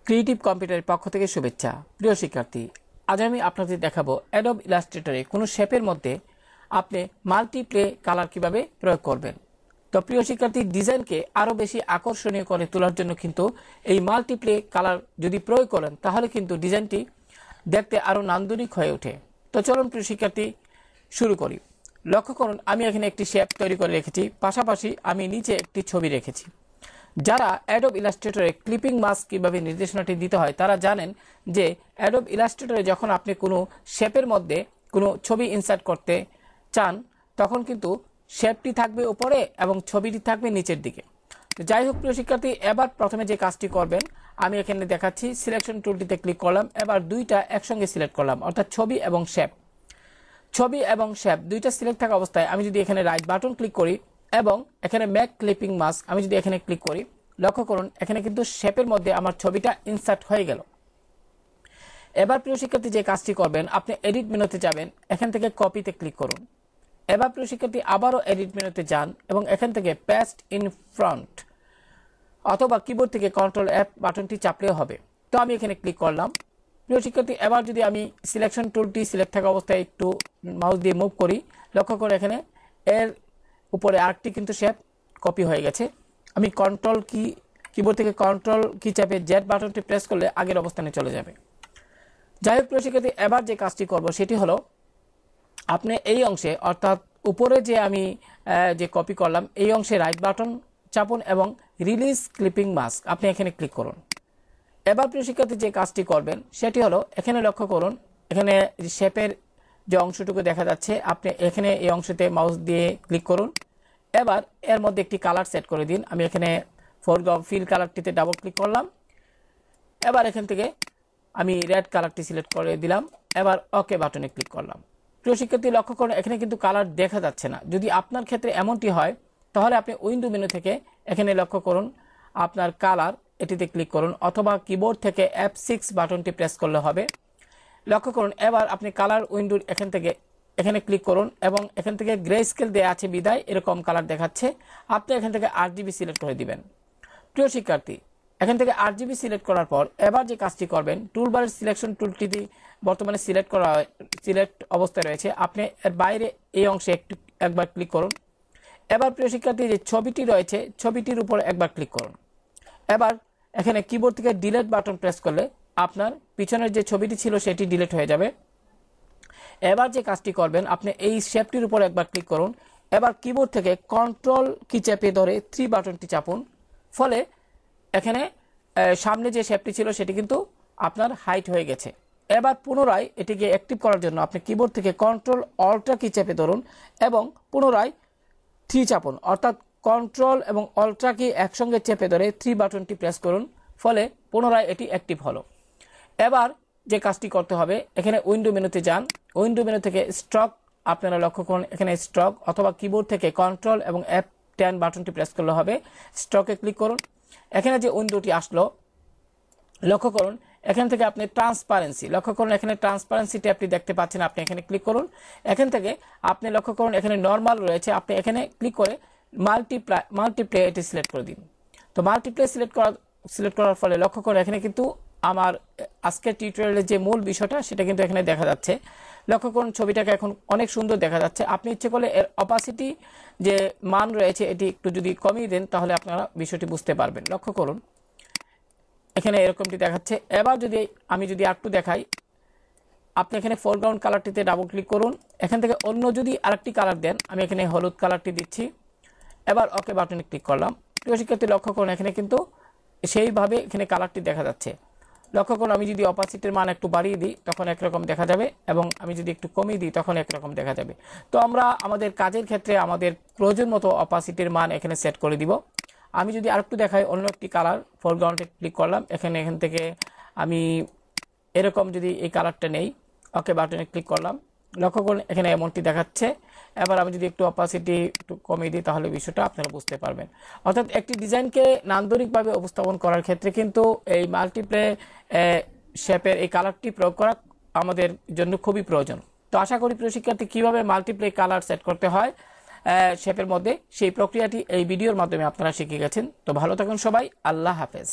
Creative কম্পিউটারের পক্ষ থেকে শুভেচ্ছা। প্রিয় শিক্ষার্থী, আজ আমি আপনাদের দেখাবো অ্যাডোব ইলাস্ট্রেটরে কোনো শেপের মধ্যে আপনি মাল্টিপ্লে কালার কিভাবে প্রয়োগ করবেন। তো প্রিয় শিক্ষার্থী, ডিজাইনকে আরও বেশি আকর্ষণীয় করে তোলার জন্য কিন্তু এই মাল্টিপ্লে কালার যদি প্রয়োগ করেন তাহলে কিন্তু ডিজাইনটি দেখতে আরও নান্দনিক হয়ে ওঠে। তো চলুন প্রিয় শিক্ষার্থী শুরু করি। লক্ষ্য করুন, আমি এখানে একটি শেপ তৈরি করে রেখেছি, পাশাপাশি আমি নিচে একটি ছবি রেখেছি। যারা অ্যাডোব ইলাস্ট্রেটরে ক্লিপিং মাস্ক কীভাবে নির্দেশনাটি দিতে হয় তারা জানেন যে অ্যাডোব ইলাস্ট্রেটরে যখন আপনি কোনো শেপের মধ্যে কোনো ছবি ইনসার্ট করতে চান তখন কিন্তু শেপটি থাকবে উপরে এবং ছবিটি থাকবে নিচের দিকে। যাই হোক প্রিয় শিক্ষার্থী, এবার প্রথমে যে কাজটি করবেন আমি এখানে দেখাচ্ছি, সিলেকশন টুলটিতে ক্লিক করলাম, এবার দুইটা একসঙ্গে সিলেক্ট করলাম, অর্থাৎ ছবি এবং শেপ। ছবি এবং শেপ দুইটা সিলেক্ট থাকা অবস্থায় আমি যদি এখানে রাইট বাটন ক্লিক করি এবং এখানে মেক ক্লিপিং মাস্ক আমি যদি এখানে ক্লিক করি, লক্ষ্য করুন এখানে কিন্তু শেপের মধ্যে আমার ছবিটা ইনসার্ট হয়ে গেল। এবার প্রিয় শিক্ষার্থী যে কাজটি করবেন, আপনি এডিট মেনুতে যাবেন, এখান থেকে কপিতে ক্লিক করুন। এবার প্রিয় শিক্ষার্থী আবারও এডিট মেনুতে যান এবং এখান থেকে পেস্ট ইন ফ্রন্ট অথবা কিবোর্ড থেকে কন্ট্রোল এফ বাটনটি চাপলেও হবে। তো আমি এখানে ক্লিক করলাম। প্রিয় শিক্ষার্থী, এবার যদি আমি সিলেকশন টুলটি সিলেক্ট থাকা অবস্থায় একটু মাউস দিয়ে মুভ করি, লক্ষ্য করে এখানে এর উপরে আরেকটি কিন্তু শেপ কপি হয়ে গেছে। আমি কিবোর্ড থেকে কন্ট্রোল কি চাপে জেড বাটনটি প্রেস করলে আগের অবস্থানে চলে যাবে। যাই হোক প্রিয় শিক্ষার্থী, এবার যে কাজটি করব সেটি হলো আপনি এই অংশে অর্থাৎ উপরে যে আমি যে কপি করলাম এই অংশে রাইট বাটন চাপুন এবং রিলিজ ক্লিপিং মাস্ক আপনি এখানে ক্লিক করুন। এবার প্রিয় শিক্ষার্থী যে কাজটি করবেন সেটি হলো এখানে লক্ষ্য করুন, এখানে শেপের যে অংশটুকু দেখা যাচ্ছে আপনি এখানে এই অংশতে মাউস দিয়ে ক্লিক করুন। এবার এর মধ্যে একটি কালার সেট করে দিন। আমি এখানে ফোরগ্রাউন্ড ফিল কালারটিতে ডাবল ক্লিক করলাম। এবার এখান থেকে আমি রেড কালারটি সিলেক্ট করে দিলাম। এবার ওকে বাটনে ক্লিক করলাম। প্রিয় শিক্ষার্থী লক্ষ্য করুন এখানে কিন্তু কালার দেখা যাচ্ছে না। যদি আপনার ক্ষেত্রে এমনটি হয় তাহলে আপনি উইন্ডো মেনু থেকে এখানে লক্ষ্য করুন আপনার কালার এটিতে ক্লিক করুন অথবা কিবোর্ড থেকে F6 বাটনটি প্রেস করলে হবে। লক্ষ্য করুন এবার আপনি কালার উইন্ডোর এখান থেকে এখানে ক্লিক করুন এবং এখান থেকে গ্রে স্কেল দেওয়া আছে বিদায় এরকম কালার দেখাচ্ছে। আপনি এখান থেকে RGB সিলেক্ট করে দিবেন। প্রিয় শিক্ষার্থী, এখান থেকে RGB সিলেক্ট করার পর এবার যে কাজটি করবেন, টুলবারের সিলেকশন টুলটি বর্তমানে সিলেক্ট অবস্থায় রয়েছে, আপনি এর বাইরে এই অংশে একবার ক্লিক করুন। এবার প্রিয় শিক্ষার্থী যে ছবিটি রয়েছে ছবিটির উপর একবার ক্লিক করুন। এবার এখানে কিবোর্ড থেকে ডিলিট বাটন প্রেস করলে আপনার পিছনের যে ছবিটি ছিল সেটি ডিলিট হয়ে যাবে। এবার যে কাজটি করবেন আপনি এই শেপটির উপর একবার ক্লিক করুন। এবার কিবোর্ড থেকে কন্ট্রোল কি চেপে ধরে 3 বাটনটি চাপুন, ফলে এখানে সামনে যে শেপটি ছিল সেটি কিন্তু আপনার হাইট হয়ে গেছে। এবার পুনরায় এটিকে অ্যাক্টিভ করার জন্য আপনি কিবোর্ড থেকে কন্ট্রোল অল্ট্রা কি চেপে ধরুন এবং পুনরায় 3 চাপুন, অর্থাৎ কন্ট্রোল এবং অল্ট্রা কি একসঙ্গে চেপে ধরে 3 বাটনটি প্রেস করুন, ফলে পুনরায় এটি অ্যাক্টিভ হলো। এবার যে কাজটি করতে হবে এখানে উইন্ডো মেনুতে যান, উইন্ডো মেনু থেকে স্ট্রক আপনারা লক্ষ্য করুন এখানে স্ট্রক অথবা কিবোর্ড থেকে কন্ট্রোল এবং F10 বাটনটি প্রেস করলে হবে। স্ট্রকে ক্লিক করুন। এখানে যে উইন্ডোটি আসলো লক্ষ্য করুন এখান থেকে আপনি ট্রান্সপারেন্সি লক্ষ্য করুন, এখানে ট্রান্সপারেন্সি ট্যাবটি দেখতে পাচ্ছেন, আপনি এখানে ক্লিক করুন। এখান থেকে আপনি লক্ষ্য করুন এখানে নরমাল রয়েছে, আপনি এখানে ক্লিক করে মাল্টিপ্লে এটি সিলেক্ট করে দিন। তো মাল্টিপ্লে সিলেক্ট করার ফলে লক্ষ্য করুন এখানে কিন্তু আমার আজকের টিউটোরিয়ালের যে মূল বিষয়টা সেটা কিন্তু এখানে দেখা যাচ্ছে। লক্ষ্য করুন ছবিটাকে এখন অনেক সুন্দর দেখা যাচ্ছে। আপনি ইচ্ছে করলে এর অপাসিটি যে মান রয়েছে এটি একটু যদি কমিয়ে দেন তাহলে আপনারা বিষয়টি বুঝতে পারবেন। লক্ষ্য করুন এখানে এরকমটি দেখাচ্ছে। এবার আমি যদি আরেকটু দেখাই, আপনি এখানে ফোরগ্রাউন্ড কালারটিতে ডাবল ক্লিক করুন। এখান থেকে অন্য যদি আরেকটি কালার দেন, আমি এখানে হলুদ কালারটি দিচ্ছি। এবার ওকে বাটনে ক্লিক করলাম। প্রিয় শিক্ষার্থী লক্ষ্য করুন এখানে কিন্তু সেইভাবে এখানে কালারটি দেখা যাচ্ছে। লক্ষ্য করুন আমি যদি অপাসিটির মান একটু বাড়িয়ে দিই তখন একরকম দেখা যাবে এবং আমি যদি একটু কমিয়ে দিই তখন একরকম দেখা যাবে। তো আমরা আমাদের কাজের ক্ষেত্রে আমাদের প্রয়োজন মতো অপাসিটির মান এখানে সেট করে দিব। আমি যদি আরেকটু দেখাই অন্য একটি কালার, ফোরগ্রাউন্ডে ক্লিক করলাম, এখান থেকে আমি এরকম যদি এই কালারটা নেই, ওকে বাটনে ক্লিক করলাম, লক্ষ্য করুন এখানে এমনটি দেখাচ্ছে। এবার আমি যদি একটু অপাসিটি একটু কমিয়ে দিই তাহলে বিষয়টা আপনারা বুঝতে পারবেন। অর্থাৎ একটি ডিজাইনকে নান্দনিকভাবে উপস্থাপন করার ক্ষেত্রে কিন্তু এই মাল্টিপ্লে শেপের এই কালারটি প্রয়োগ করা আমাদের জন্য খুবই প্রয়োজন। তো আশা করি প্রিয় শিক্ষার্থী কীভাবে মাল্টিপ্লে কালার সেট করতে হয় শেপের মধ্যে সেই প্রক্রিয়াটি এই ভিডিওর মাধ্যমে আপনারা শিখে গেছেন। তো ভালো থাকুন সবাই, আল্লাহ হাফেজ।